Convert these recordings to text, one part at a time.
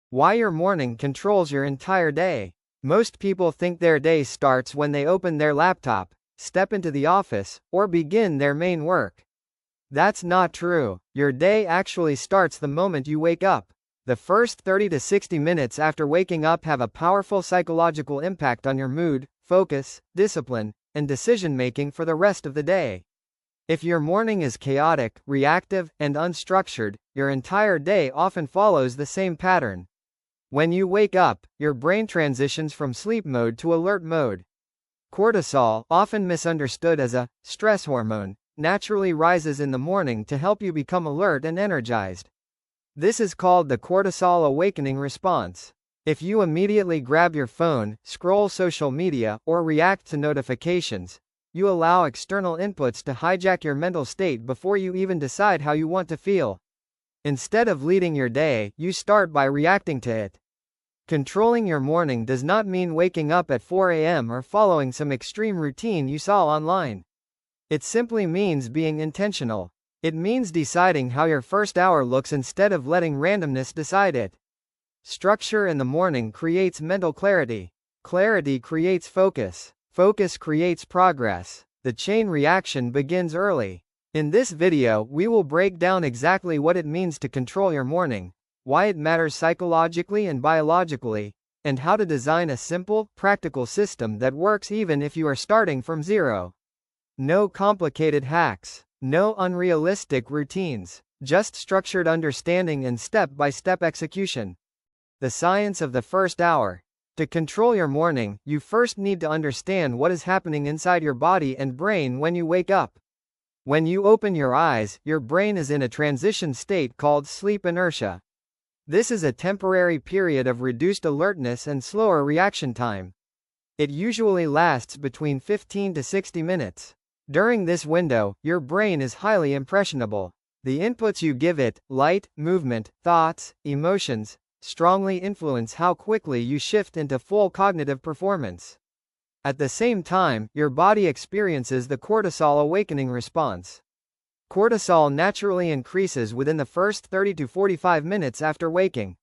Why your morning controls your entire day. Most people think their day starts when they open their laptop, step into the office, or begin their main work. That's not true. Your day actually starts the moment you wake up. The first 30 to 60 minutes after waking up have a powerful psychological impact on your mood, focus, discipline, and decision-making for the rest of the day. If your morning is chaotic, reactive, and unstructured, your entire day often follows the same pattern. When you wake up, your brain transitions from sleep mode to alert mode. Cortisol, often misunderstood as a stress hormone, naturally rises in the morning to help you become alert and energized. This is called the cortisol awakening response. If you immediately grab your phone, scroll social media, or react to notifications, you allow external inputs to hijack your mental state before you even decide how you want to feel. Instead of leading your day, you start by reacting to it. Controlling your morning does not mean waking up at 4 a.m. or following some extreme routine you saw online. It simply means being intentional. It means deciding how your first hour looks instead of letting randomness decide it. Structure in the morning creates mental clarity. Clarity creates focus. Focus creates progress. The chain reaction begins early. In this video, we will break down exactly what it means to control your morning, why it matters psychologically and biologically, and how to design a simple, practical system that works even if you are starting from zero. No complicated hacks. No unrealistic routines. Just structured understanding and step-by-step execution. The science of the first hour. To control your morning, you first need to understand what is happening inside your body and brain when you wake up. When you open your eyes, your brain is in a transition state called sleep inertia. This is a temporary period of reduced alertness and slower reaction time. It usually lasts between 15 to 60 minutes. During this window, your brain is highly impressionable. The inputs you give it, light, movement, thoughts, emotions, strongly influence how quickly you shift into full cognitive performance. At the same time, your body experiences the cortisol awakening response. Cortisol naturally increases within the first 30 to 45 minutes after waking.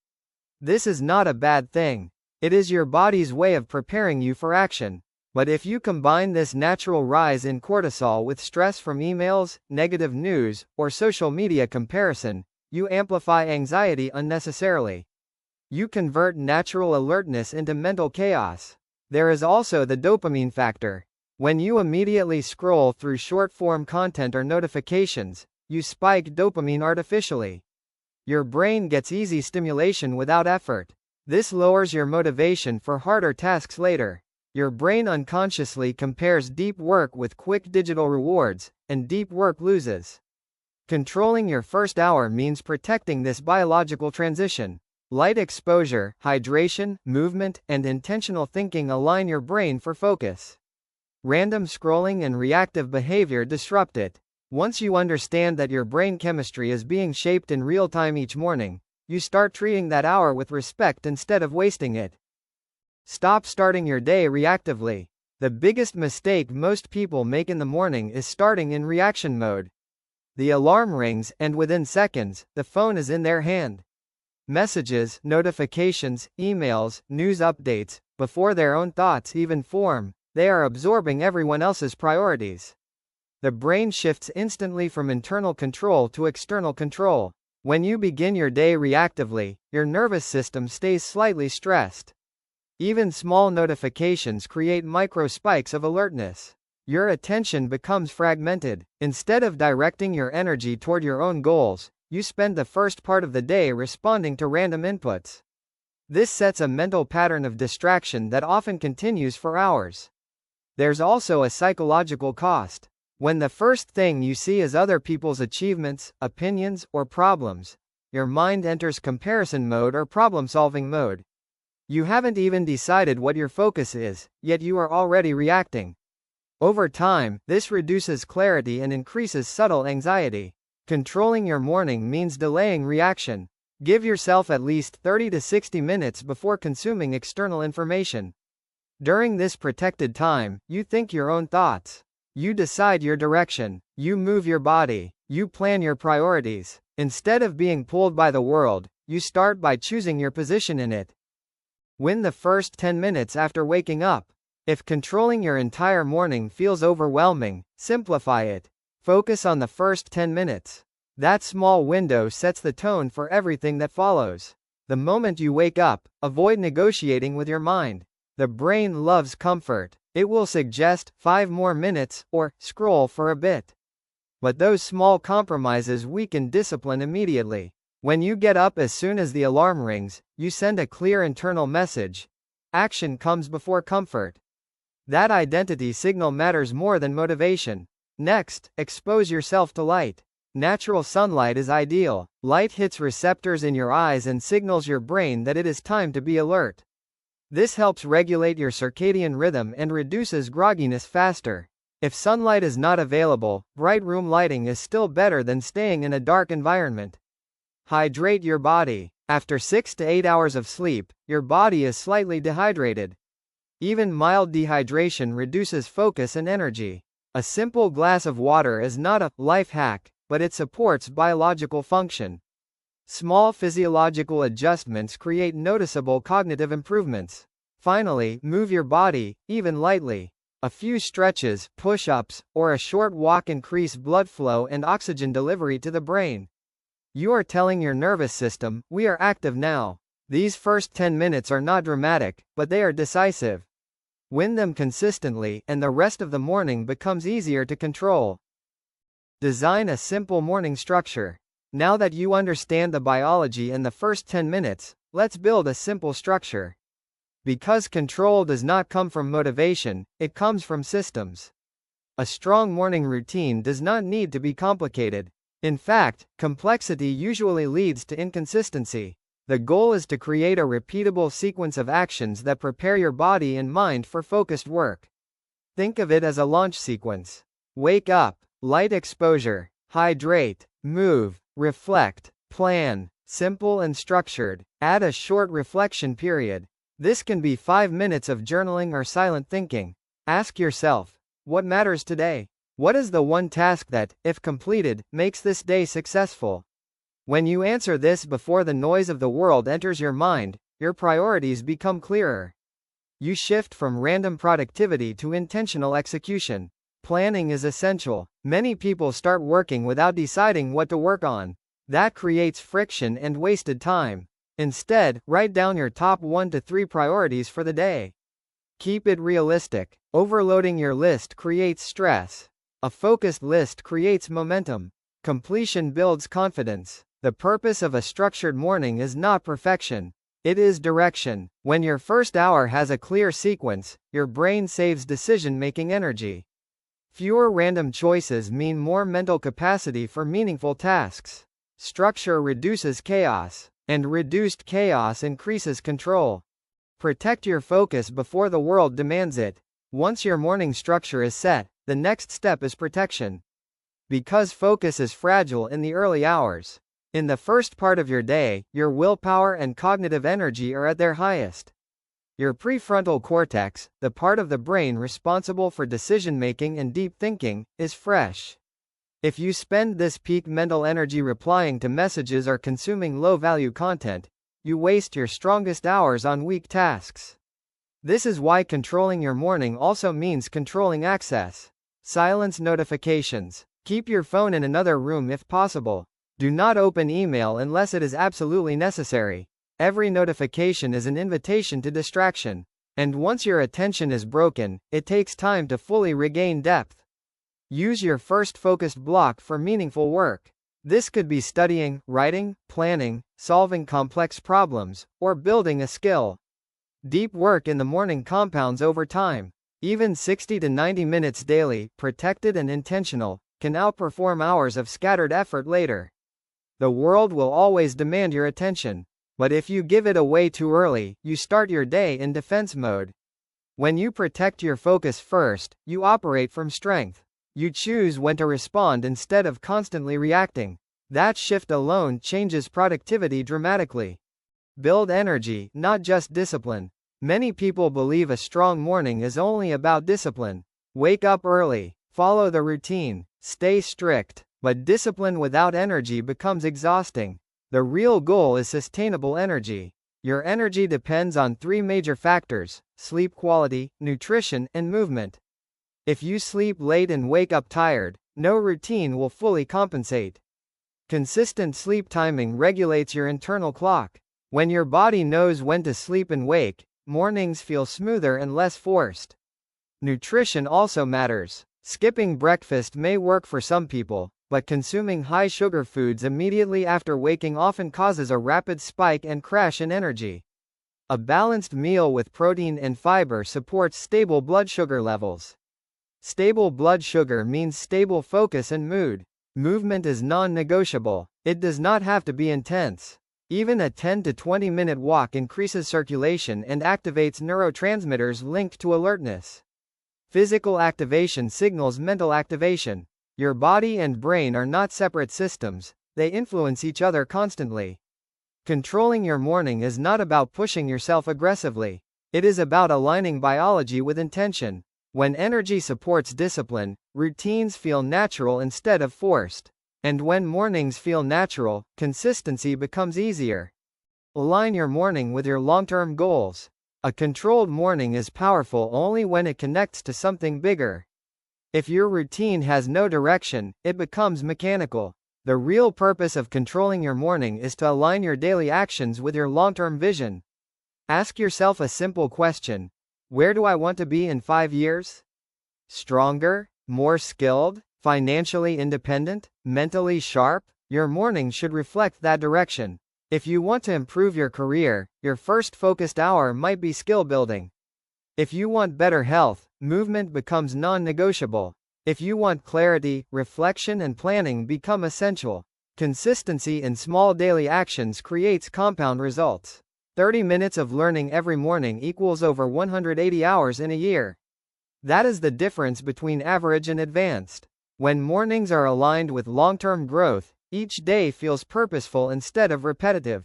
This is not a bad thing. It is your body's way of preparing you for action. But if you combine this natural rise in cortisol with stress from emails, negative news, or social media comparison, you amplify anxiety unnecessarily. You convert natural alertness into mental chaos. There is also the dopamine factor. When you immediately scroll through short-form content or notifications, you spike dopamine artificially. Your brain gets easy stimulation without effort. This lowers your motivation for harder tasks later. Your brain unconsciously compares deep work with quick digital rewards, and deep work loses. Controlling your first hour means protecting this biological transition. Light exposure, hydration, movement, and intentional thinking align your brain for focus. Random scrolling and reactive behavior disrupt it. Once you understand that your brain chemistry is being shaped in real time each morning, you start treating that hour with respect instead of wasting it. Stop starting your day reactively. The biggest mistake most people make in the morning is starting in reaction mode. The alarm rings, and within seconds, the phone is in their hand. Messages, notifications, emails, news updates, before their own thoughts even form, they are absorbing everyone else's priorities. The brain shifts instantly from internal control to external control. When you begin your day reactively, your nervous system stays slightly stressed. Even small notifications create micro spikes of alertness. Your attention becomes fragmented. Instead of directing your energy toward your own goals, you spend the first part of the day responding to random inputs. This sets a mental pattern of distraction that often continues for hours. There's also a psychological cost. When the first thing you see is other people's achievements, opinions, or problems, your mind enters comparison mode or problem-solving mode. You haven't even decided what your focus is, yet you are already reacting. Over time, this reduces clarity and increases subtle anxiety. Controlling your morning means delaying reaction. Give yourself at least 30 to 60 minutes before consuming external information. During this protected time, you think your own thoughts. You decide your direction. You move your body. You plan your priorities. Instead of being pulled by the world, you start by choosing your position in it. Win the first 10 minutes after waking up. If controlling your entire morning feels overwhelming, simplify it. Focus on the first 10 minutes. That small window sets the tone for everything that follows. The moment you wake up, avoid negotiating with your mind. The brain loves comfort. It will suggest 5 more minutes or scroll for a bit. But those small compromises weaken discipline immediately. When you get up as soon as the alarm rings, you send a clear internal message. Action comes before comfort. That identity signal matters more than motivation. Next, expose yourself to light. Natural sunlight is ideal. Light hits receptors in your eyes and signals your brain that it is time to be alert. This helps regulate your circadian rhythm and reduces grogginess faster. If sunlight is not available, bright room lighting is still better than staying in a dark environment. Hydrate your body. After 6 to 8 hours of sleep, your body is slightly dehydrated. Even mild dehydration reduces focus and energy. A simple glass of water is not a life hack, but it supports biological function. Small physiological adjustments create noticeable cognitive improvements. Finally, move your body, even lightly. A few stretches, push-ups, or a short walk increase blood flow and oxygen delivery to the brain. You are telling your nervous system, we are active now. These first 10 minutes are not dramatic, but they are decisive. Win them consistently, and the rest of the morning becomes easier to control. Design a simple morning structure. Now that you understand the biology and the first 10 minutes, let's build a simple structure. Because control does not come from motivation, it comes from systems. A strong morning routine does not need to be complicated. In fact, complexity usually leads to inconsistency. The goal is to create a repeatable sequence of actions that prepare your body and mind for focused work. Think of it as a launch sequence. Wake up, light exposure, hydrate, move, reflect, plan. Simple and structured. Add a short reflection period. This can be 5 minutes of journaling or silent thinking. Ask yourself, what matters today? What is the one task that, if completed, makes this day successful? When you answer this before the noise of the world enters your mind, your priorities become clearer. You shift from random productivity to intentional execution. Planning is essential. Many people start working without deciding what to work on. That creates friction and wasted time. Instead, write down your top 1 to 3 priorities for the day. Keep it realistic. Overloading your list creates stress. A focused list creates momentum. Completion builds confidence. The purpose of a structured morning is not perfection. It is direction. When your first hour has a clear sequence, your brain saves decision-making energy. Fewer random choices mean more mental capacity for meaningful tasks. Structure reduces chaos, and reduced chaos increases control. Protect your focus before the world demands it. Once your morning structure is set, the next step is protection. Because focus is fragile in the early hours. In the first part of your day, your willpower and cognitive energy are at their highest. Your prefrontal cortex, the part of the brain responsible for decision-making and deep thinking, is fresh. If you spend this peak mental energy replying to messages or consuming low-value content, you waste your strongest hours on weak tasks. This is why controlling your morning also means controlling access. Silence notifications. Keep your phone in another room if possible. Do not open email unless it is absolutely necessary. Every notification is an invitation to distraction. And once your attention is broken, it takes time to fully regain depth. Use your first focused block for meaningful work. This could be studying, writing, planning, solving complex problems, or building a skill. Deep work in the morning compounds over time. Even 60 to 90 minutes daily, protected and intentional, can outperform hours of scattered effort later. The world will always demand your attention. But if you give it away too early, you start your day in defense mode. When you protect your focus first, you operate from strength. You choose when to respond instead of constantly reacting. That shift alone changes productivity dramatically. Build energy, not just discipline. Many people believe a strong morning is only about discipline. Wake up early, follow the routine, stay strict, but discipline without energy becomes exhausting. The real goal is sustainable energy. Your energy depends on three major factors: sleep quality, nutrition, and movement. If you sleep late and wake up tired, no routine will fully compensate. Consistent sleep timing regulates your internal clock. When your body knows when to sleep and wake, mornings feel smoother and less forced. Nutrition also matters. Skipping breakfast may work for some people, but consuming high-sugar foods immediately after waking often causes a rapid spike and crash in energy. A balanced meal with protein and fiber supports stable blood sugar levels. Stable blood sugar means stable focus and mood. Movement is non-negotiable. It does not have to be intense. Even a 10 to 20 minute walk increases circulation and activates neurotransmitters linked to alertness. Physical activation signals mental activation. Your body and brain are not separate systems, they influence each other constantly. Controlling your morning is not about pushing yourself aggressively. It is about aligning biology with intention. When energy supports discipline, routines feel natural instead of forced. And when mornings feel natural, consistency becomes easier. Align your morning with your long-term goals. A controlled morning is powerful only when it connects to something bigger. If your routine has no direction, it becomes mechanical. The real purpose of controlling your morning is to align your daily actions with your long-term vision. Ask yourself a simple question: where do I want to be in 5 years? Stronger? More skilled? Financially independent? Mentally sharp? Your morning should reflect that direction. If you want to improve your career, your first focused hour might be skill building. If you want better health, movement becomes non-negotiable. If you want clarity, reflection and planning become essential. Consistency in small daily actions creates compound results. 30 minutes of learning every morning equals over 180 hours in a year. That is the difference between average and advanced. When mornings are aligned with long-term growth, each day feels purposeful instead of repetitive.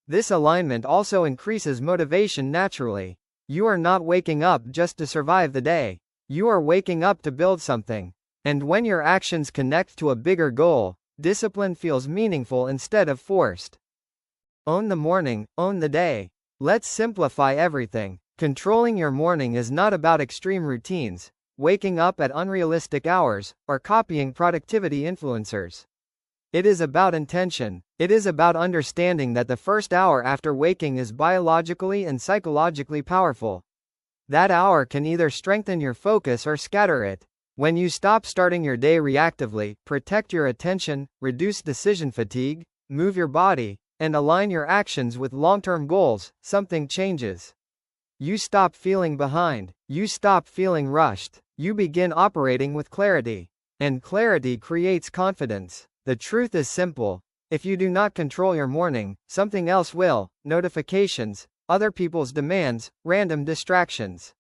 This alignment also increases motivation naturally. You are not waking up just to survive the day. You are waking up to build something. And when your actions connect to a bigger goal, discipline feels meaningful instead of forced. Own the morning, own the day. Let's simplify everything. Controlling your morning is not about extreme routines, waking up at unrealistic hours, or copying productivity influencers. It is about intention. It is about understanding that the first hour after waking is biologically and psychologically powerful. That hour can either strengthen your focus or scatter it. When you stop starting your day reactively, protect your attention, reduce decision fatigue, move your body, and align your actions with long-term goals, something changes. You stop feeling behind. You stop feeling rushed. You begin operating with clarity. And clarity creates confidence. The truth is simple. If you do not control your morning, something else will: notifications, other people's demands, random distractions.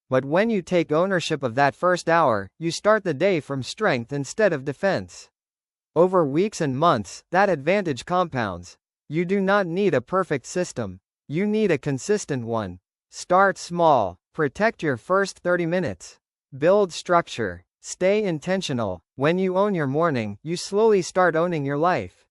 But when you take ownership of that first hour, you start the day from strength instead of defense. Over weeks and months, that advantage compounds. You do not need a perfect system. You need a consistent one. Start small. Protect your first 30 minutes. Build structure. Stay intentional. When you own your morning, you slowly start owning your life.